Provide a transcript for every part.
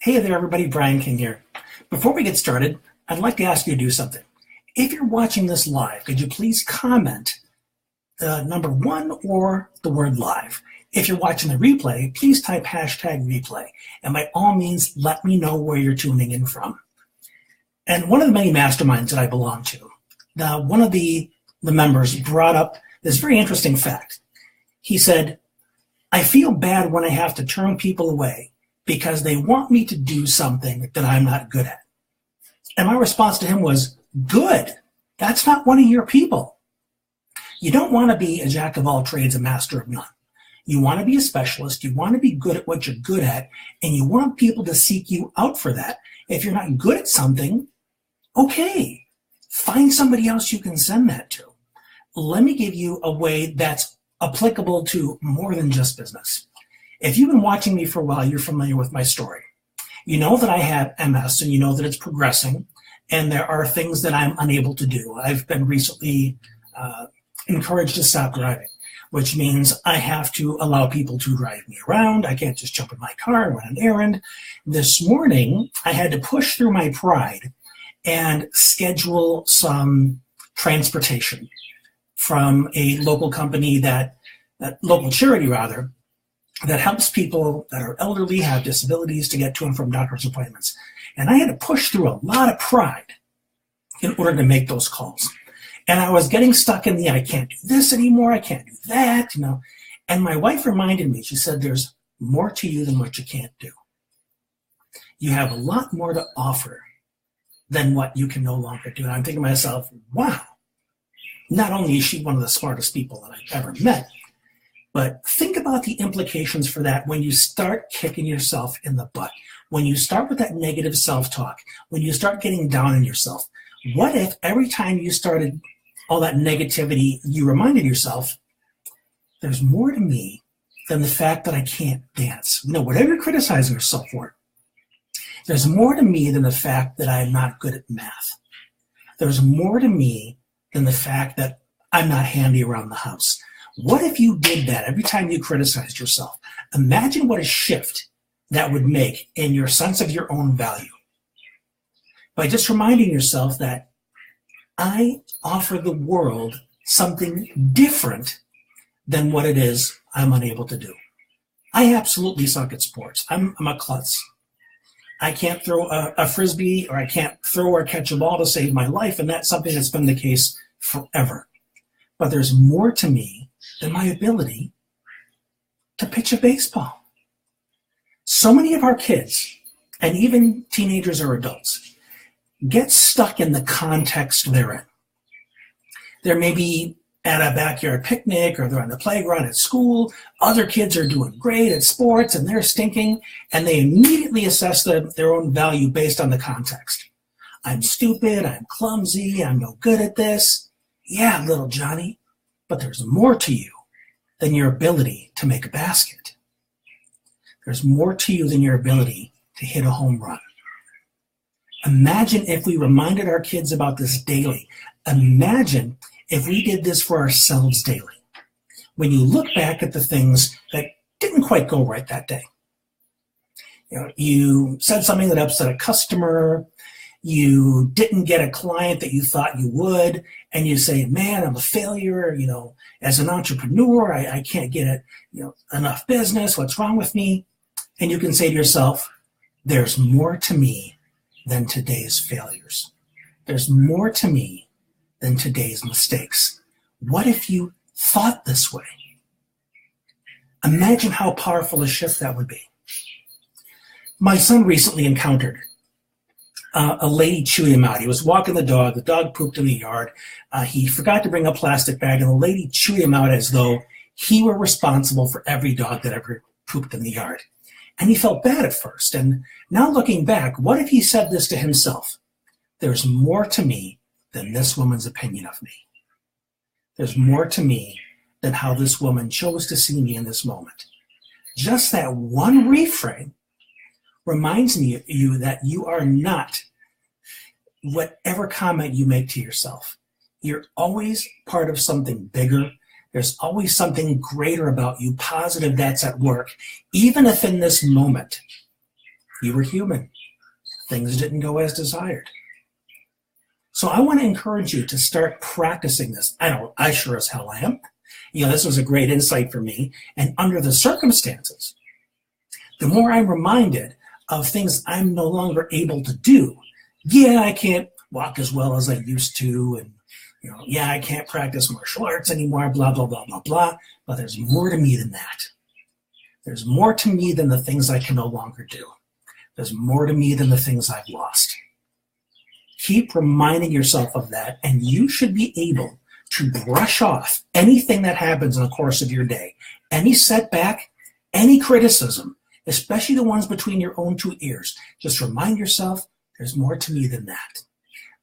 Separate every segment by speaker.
Speaker 1: Hey there, everybody. Brian King here. Before we get started, I'd like to ask you to do something. If you're watching this live, could you please comment the number one or the word live? If you're watching the replay, please type hashtag replay. And by all means, let me know where you're tuning in from. And one of the many masterminds that I belong to, one of the members brought up this very interesting fact. He said, I feel bad when I have to turn people away because they want me to do something that I'm not good at. And my response to him was, good. That's not one of your people. You don't want to be a jack of all trades, a master of none. You want to be a specialist. You want to be good at what you're good at, and you want people to seek you out for that. If you're not good at something, okay, find somebody else you can send that to. Let me give you a way that's applicable to more than just business. If you've been watching me for a while, you're familiar with my story. You know that I have MS, and you know that it's progressing, and there are things that I'm unable to do. I've been recently encouraged to stop driving, which means I have to allow people to drive me around. I can't just jump in my car and run an errand. This morning, I had to push through my pride and schedule some transportation from a local company local charity rather, that helps people that are elderly, have disabilities to get to and from doctor's appointments. And I had to push through a lot of pride in order to make those calls. And I was getting stuck in I can't do this anymore, I can't do that, And my wife reminded me, she said, there's more to you than what you can't do. You have a lot more to offer than what you can no longer do. And I'm thinking to myself, wow, not only is she one of the smartest people that I've ever met, but think about the implications for that when you start kicking yourself in the butt, when you start with that negative self-talk, when you start getting down on yourself. What if every time you started all that negativity, you reminded yourself, there's more to me than the fact that I can't dance. Whatever you're criticizing yourself for, there's more to me than the fact that I'm not good at math. There's more to me than the fact that I'm not handy around the house. What if you did that every time you criticized yourself? Imagine what a shift that would make in your sense of your own value. By just reminding yourself that I offer the world something different than what it is I'm unable to do. I absolutely suck at sports. I'm a klutz. I can't throw a frisbee, or I can't throw or catch a ball to save my life, and that's something that's been the case forever. But there's more to me than my ability to pitch a baseball. So many of our kids, and even teenagers or adults, get stuck in the context they're in. They're maybe at a backyard picnic, or they're on the playground at school. Other kids are doing great at sports and they're stinking, and they immediately assess their own value based on the context. I'm stupid, I'm clumsy, I'm no good at this. Yeah, little Johnny, but there's more to you than your ability to make a basket. There's more to you than your ability to hit a home run. Imagine if we reminded our kids about this daily. Imagine if we did this for ourselves daily. When you look back at the things that didn't quite go right that day. You said something that upset a customer, you didn't get a client that you thought you would, and you say, man, I'm a failure, as an entrepreneur, I can't get enough business, what's wrong with me? And you can say to yourself, there's more to me than today's failures. There's more to me than today's mistakes. What if you thought this way? Imagine how powerful a shift that would be. My son recently encountered a lady chewed him out. He was walking the dog pooped in the yard. He forgot to bring a plastic bag, and the lady chewed him out as though he were responsible for every dog that ever pooped in the yard. And he felt bad at first. And now looking back, what if he said this to himself? There's more to me than this woman's opinion of me. There's more to me than how this woman chose to see me in this moment. Just that one reframe reminds you that you are not whatever comment you make to yourself. You're always part of something bigger. There's always something greater about you, positive, that's at work. Even if in this moment You were human. Things didn't go as desired. So I want to encourage you to start practicing this. I sure as hell am. This was a great insight for me. And under the circumstances, the more I'm reminded of things I'm no longer able to do. Yeah, I can't walk as well as I used to. And, I can't practice martial arts anymore, blah, blah, blah, blah, blah. But there's more to me than that. There's more to me than the things I can no longer do. There's more to me than the things I've lost. Keep reminding yourself of that, and you should be able to brush off anything that happens in the course of your day, any setback, any criticism, especially the ones between your own two ears. Just remind yourself, there's more to me than that.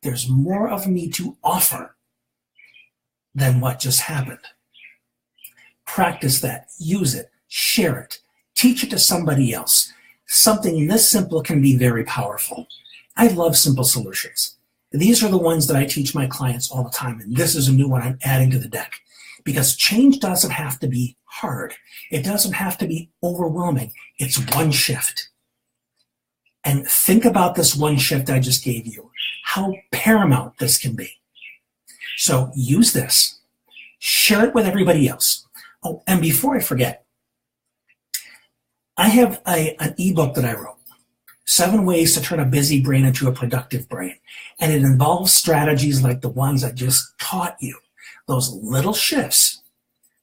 Speaker 1: There's more of me to offer than what just happened. Practice that, use it, share it, teach it to somebody else. Something this simple can be very powerful. I love simple solutions. These are the ones that I teach my clients all the time, and this is a new one I'm adding to the deck. Because change doesn't have to be hard. It doesn't have to be overwhelming. It's one shift. And think about this one shift I just gave you, how paramount this can be. So use this. Share it with everybody else. Oh, and before I forget, I have an ebook that I wrote, 7 Ways to Turn a Busy Brain into a Productive Brain. And it involves strategies like the ones I just taught you. Those little shifts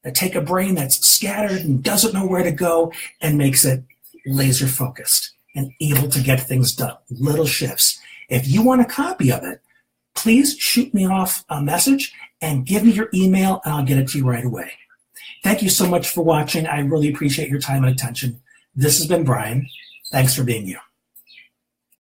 Speaker 1: that take a brain that's scattered and doesn't know where to go and makes it laser focused and able to get things done. Little shifts. If you want a copy of it, please shoot me off a message and give me your email and I'll get it to you right away. Thank you so much for watching. I really appreciate your time and attention. This has been Brian. Thanks for being you.